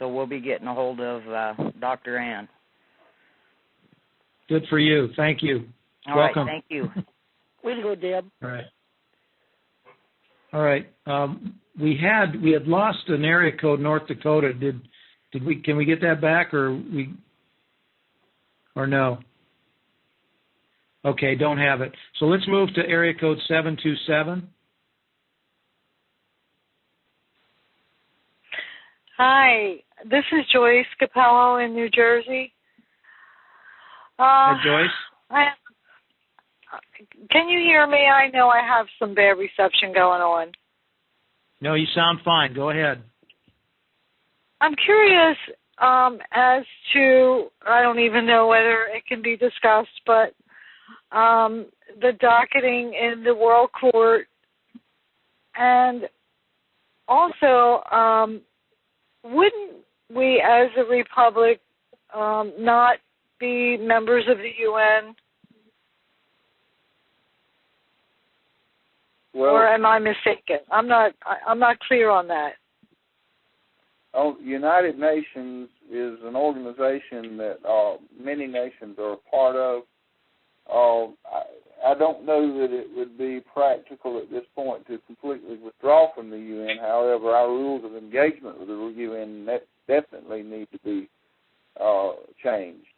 So we'll be getting a hold of Dr. Ann. Good for you. Thank you. Welcome. Thank you. Way to go, Deb. All right. We had lost an area code, North Dakota. Can we get that back or no? Okay, don't have it. So let's move to area code 727. Hi, this is Joyce Capello in New Jersey. Hi, Joyce. Can you hear me? I know I have some bad reception going on. No, you sound fine. Go ahead. I'm curious as to, I don't even know whether it can be discussed, but the docketing in the World Court, and also wouldn't we as a republic not be members of the UN? Well, or am I mistaken? I'm not clear on that. United Nations is an organization that many nations are a part of. I don't know that it would be practical at this point to completely withdraw from the UN. However, our rules of engagement with the UN definitely need to be changed.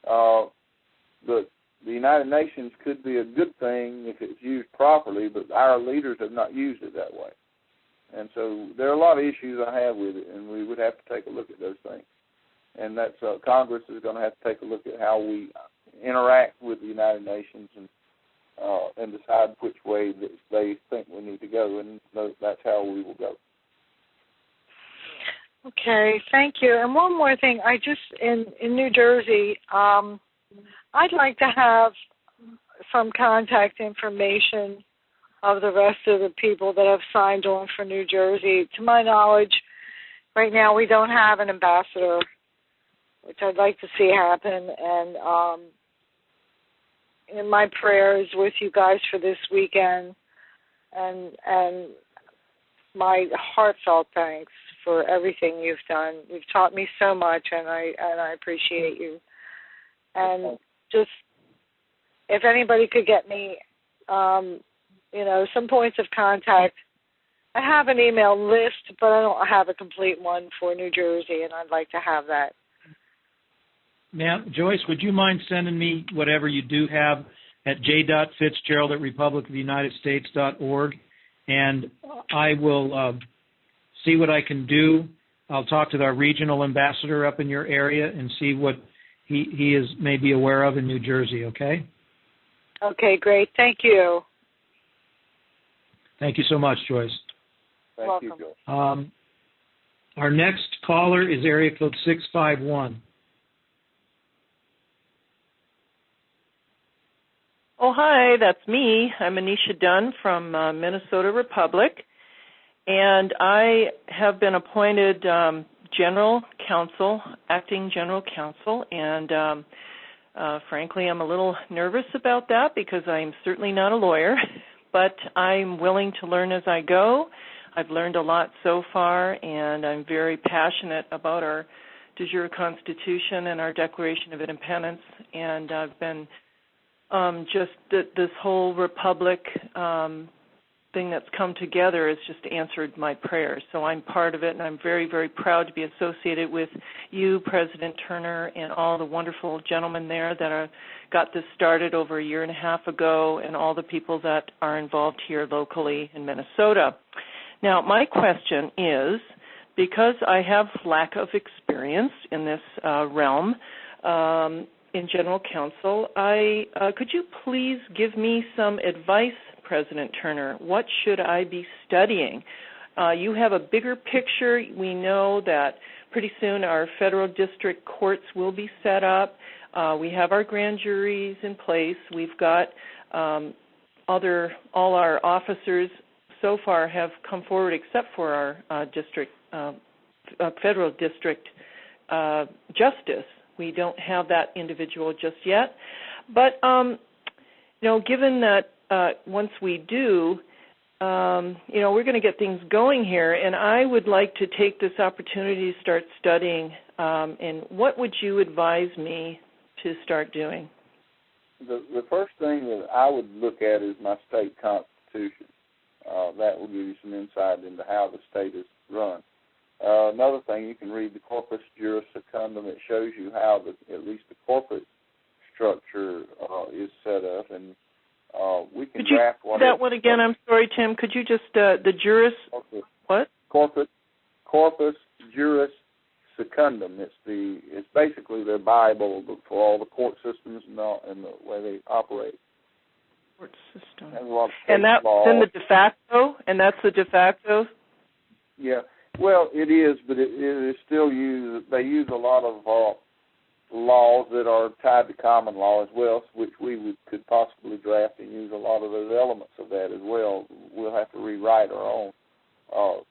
But the United Nations could be a good thing if it's used properly, but our leaders have not used it that way. And so there are a lot of issues I have with it, and we would have to take a look at those things. And that's Congress is going to have to take a look at how we interact with the United Nations and decide which way that they think we need to go, and that's how we will go. Okay, thank you. And one more thing, I just in New Jersey, I'd like to have some contact information of the rest of the people that have signed on for New Jersey. To my knowledge, right now we don't have an ambassador, which I'd like to see happen. And in my prayers with you guys for this weekend, and my heartfelt thanks for everything you've done. You've taught me so much, and I appreciate you. And just if anybody could get me, some points of contact. I have an email list, but I don't have a complete one for New Jersey, and I'd like to have that. Now, Joyce, would you mind sending me whatever you do have at j.fitzgerald@republicoftheunitedstates.org, and I will see what I can do. I'll talk to our regional ambassador up in your area and see what he is maybe aware of in New Jersey, okay? Okay, great. Thank you. Thank you so much, Joyce. Thank you, Joyce. Our next caller is area code 651. Oh, hi, that's me. I'm Anisha Dunn from Minnesota Republic, and I have been appointed General Counsel, Acting General Counsel, and frankly, I'm a little nervous about that because I'm certainly not a lawyer, but I'm willing to learn as I go. I've learned a lot so far, and I'm very passionate about our de jure Constitution and our Declaration of Independence, and I've been this whole Republic thing that's come together has just answered my prayers. So I'm part of it, and I'm very, very proud to be associated with you, President Turner, and all the wonderful gentlemen there that got this started over a year and a half ago, and all the people that are involved here locally in Minnesota. Now, my question is, because I have lack of experience in this realm, in General Counsel, could you please give me some advice, President Turner? What should I be studying? You have a bigger picture. We know that pretty soon our federal district courts will be set up. We have our grand juries in place. We've got all our officers so far have come forward except for our federal district justice. We don't have that individual just yet. But, given that once we do, we're going to get things going here, and I would like to take this opportunity to start studying. And what would you advise me to start doing? The first thing that I would look at is my state constitution. That will give you some insight into how the state is run. Another thing, you can read the Corpus Juris Secundum. It shows you how at least the corporate structure is set up, and we can draft one. Could you that one again? I'm sorry, Tim. Could you just the Juris? What? Corpus Juris Secundum. It's basically their Bible for all the court systems and the way they operate. Court system. And that's in the de facto, and that's the de facto. Yeah. Well, it is, but it is still used. They use a lot of laws that are tied to common law as well, which we could possibly draft and use a lot of those elements of that as well. We'll have to rewrite our own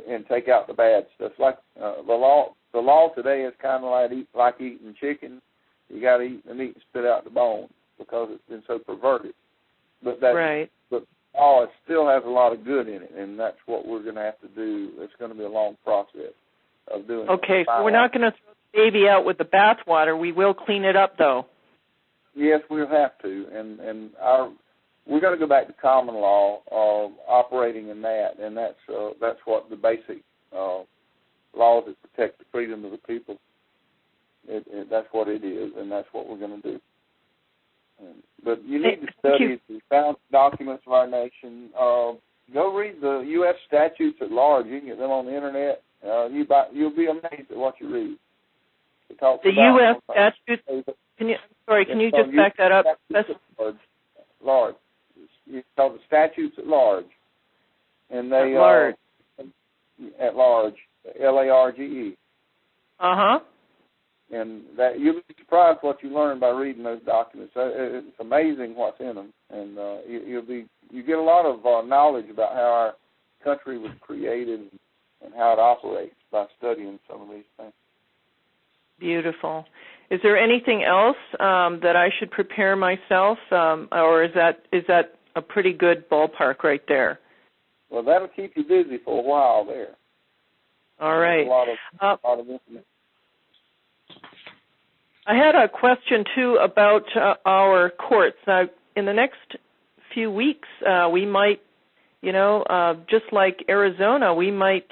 and take out the bad stuff. Like the law today is kind of like eating chicken. You got to eat the meat and spit out the bone because it's been so perverted. But that's right. But it still has a lot of good in it, and that's what we're going to have to do. It's going to be a long process of doing. Okay, so we're not going to throw the baby out with the bathwater. We will clean it up, though. Yes, we'll have to, and we're going to go back to common law, operating in that, and that's what the basic laws that protect the freedom of the people. That's what it is, and that's what we're going to do. But you need to study the founding documents of our nation. Go read the U.S. statutes at large. You can get them on the internet. You'll be amazed at what you read. The U.S. statutes. Can you just back that up? Large. It's called the statutes at large, and they at large, L-A-R-G-E. And that you'll be surprised what you learn by reading those documents. It's amazing what's in them, and you get a lot of knowledge about how our country was created and how it operates by studying some of these things. Beautiful. Is there anything else that I should prepare myself, or is that a pretty good ballpark right there? Well, that'll keep you busy for a while there. All right. A lot of information. I had a question, too, about our courts. In the next few weeks, we might, just like Arizona, we might,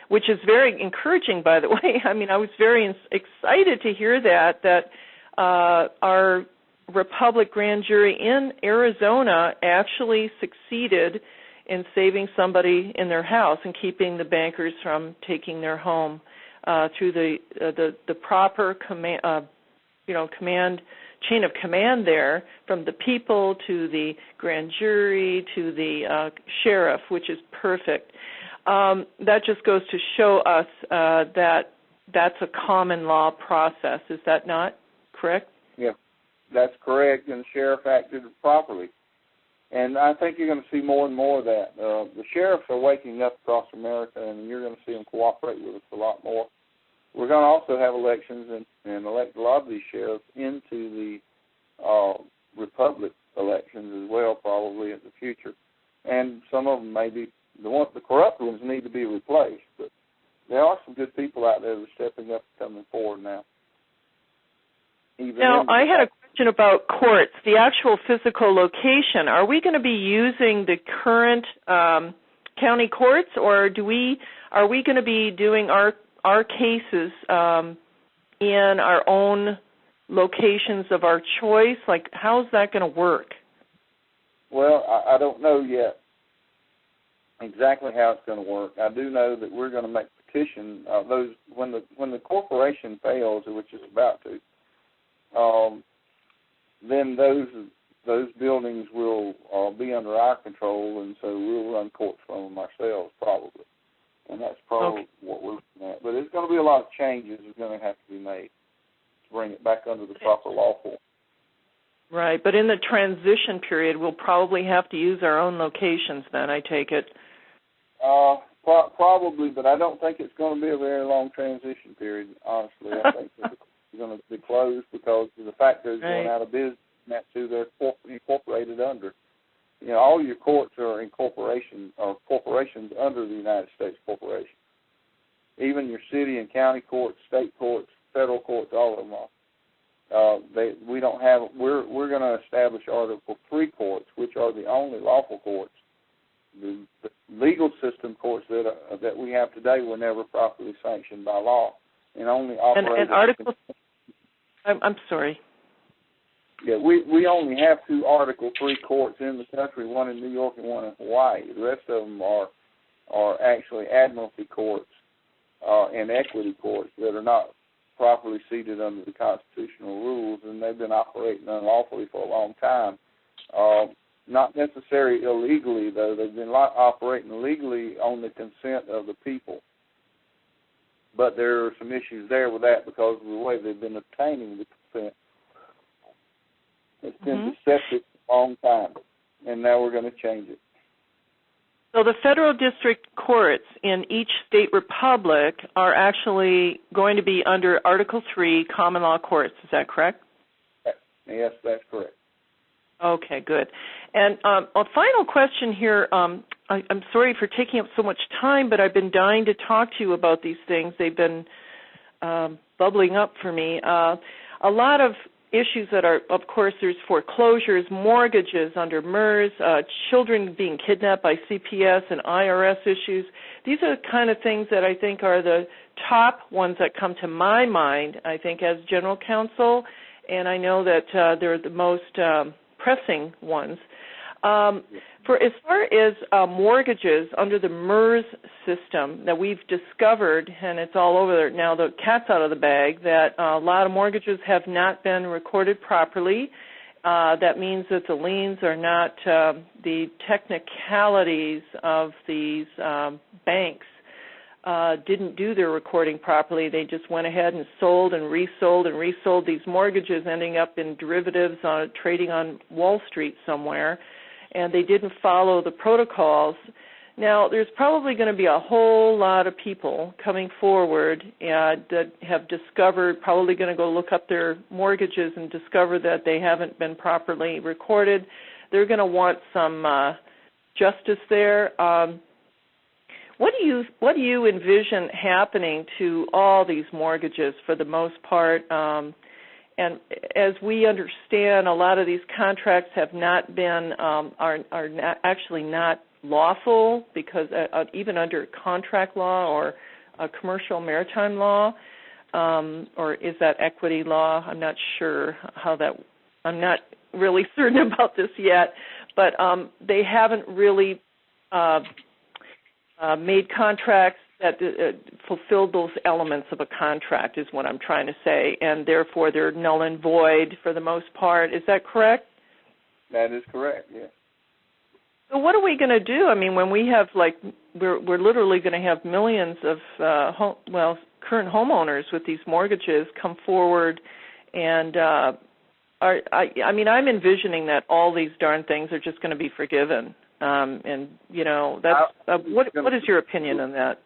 which is very encouraging, by the way. I mean, I was very excited to hear that our Republic grand jury in Arizona actually succeeded in saving somebody in their house and keeping the bankers from taking their home. Through the proper command chain of command there, from the people to the grand jury to the sheriff, which is perfect. That just goes to show us that that's a common law process. Is that not correct? Yeah, that's correct, and the sheriff acted properly. And I think you're going to see more and more of that. The sheriffs are waking up across America, and you're going to see them cooperate with us a lot more. We're going to also have elections and elect a lot of these sheriffs into the Republic elections as well, probably in the future. And some of them may be, the corrupt ones need to be replaced. But there are some good people out there that are stepping up and coming forward now. Now, I had a question about courts, the actual physical location. Are we going to be using the current county courts, or are we going to be doing our cases in our own locations of our choice? Like, how's that going to work? Well, I don't know yet exactly how it's going to work. I do know that we're going to make petition those when the corporation fails, which it's about to. Then those buildings will be under our control, and so we'll run courts from them ourselves, probably. And that's probably what we're looking at. But there's going to be a lot of changes that are going to have to be made to bring it back under the proper law form. Right, but in the transition period, we'll probably have to use our own locations then, I take it. Probably, but I don't think it's going to be a very long transition period, honestly. I think it's going to be closed because of the fact they're going out of business, and that's who they're incorporated under. all your courts are incorporations or corporations under the United States Corporation. Even your city and county courts, state courts, federal courts, all of them are. We don't have. We're going to establish Article 3 courts, which are the only lawful courts. The legal system courts that we have today were never properly sanctioned by law and only operate. And Article. I'm sorry. Yeah, we only have 2 Article 3 courts in the country, one in New York and one in Hawaii. The rest of them are actually admiralty courts and equity courts that are not properly seated under the constitutional rules, and they've been operating unlawfully for a long time. Not necessarily illegally, though. They've been operating legally on the consent of the people. But there are some issues there with that because of the way they've been obtaining the consent. It's been deceptive for a long time, and now we're going to change it. So the federal district courts in each state republic are actually going to be under Article 3 common law courts. Is that correct? Yes, that's correct. Okay, good. And a final question here. I'm sorry for taking up so much time, but I've been dying to talk to you about these things. They've been bubbling up for me. A lot of issues that are, of course, there's foreclosures, mortgages under MERS, children being kidnapped by CPS and IRS issues. These are the kind of things that I think are the top ones that come to my mind, I think, as general counsel, and I know that they're the most pressing ones. For as far as mortgages under the MERS system that we've discovered, and it's all over there now, the cat's out of the bag, that a lot of mortgages have not been recorded properly. That means that the liens are not the technicalities of these banks didn't do their recording properly. They just went ahead and sold and resold these mortgages, ending up in derivatives trading on Wall Street somewhere. And they didn't follow the protocols. Now, there's probably going to be a whole lot of people coming forward that have discovered, probably going to go look up their mortgages and discover that they haven't been properly recorded. They're going to want some justice there. What do you envision happening to all these mortgages for the most part? And as we understand, a lot of these contracts have not been, are not, actually not lawful because even under contract law or commercial maritime law, or is that equity law? I'm not sure how that, I'm not really certain about this yet, but they haven't really made contracts that fulfilled those elements of a contract is what I'm trying to say, and therefore they're null and void for the most part. Is that correct? That is correct, yes. So what are we going to do? I mean, when we have, like, we're literally going to have millions of, current homeowners with these mortgages come forward, and I'm envisioning that all these darn things are just going to be forgiven. And, you know, that's, what is your opinion on that?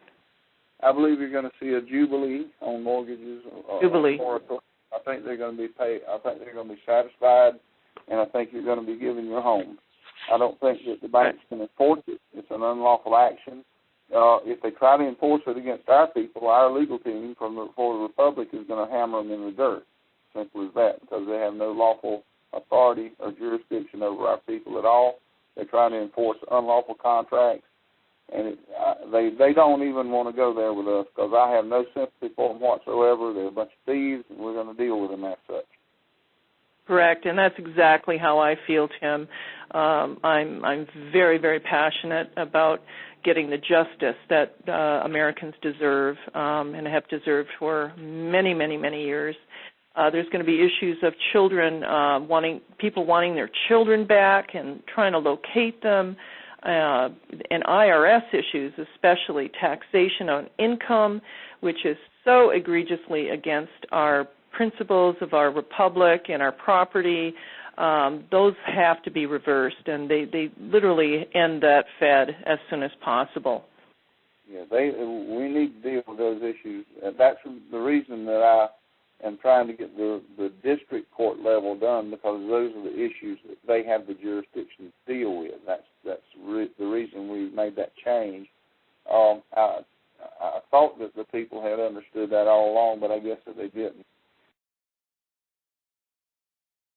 I believe you're going to see a jubilee on mortgages. Jubilee. I think they're going to be paid. I think they're going to be satisfied, and I think you're going to be given your home. I don't think that the banks can enforce it. It's an unlawful action. If they try to enforce it against our people, our legal team for the Republic is going to hammer them in the dirt. Simple as that, because they have no lawful authority or jurisdiction over our people at all. They're trying to enforce unlawful contracts, and they don't even want to go there with us because I have no sympathy for them whatsoever. They're a bunch of thieves, and we're going to deal with them as such. Correct, and that's exactly how I feel, Tim. I'm very, very passionate about getting the justice that Americans deserve and have deserved for many, many, many years. There's going to be issues of children people wanting their children back and trying to locate them, and IRS issues, especially taxation on income, which is so egregiously against our principles of our republic and our property. Those have to be reversed, and they literally end that Fed as soon as possible. Yeah, we need to deal with those issues. That's the reason that and trying to get the district court level done, because those are the issues that they have the jurisdiction to deal with. That's the reason we made that change. I thought that the people had understood that all along, but I guess that they didn't.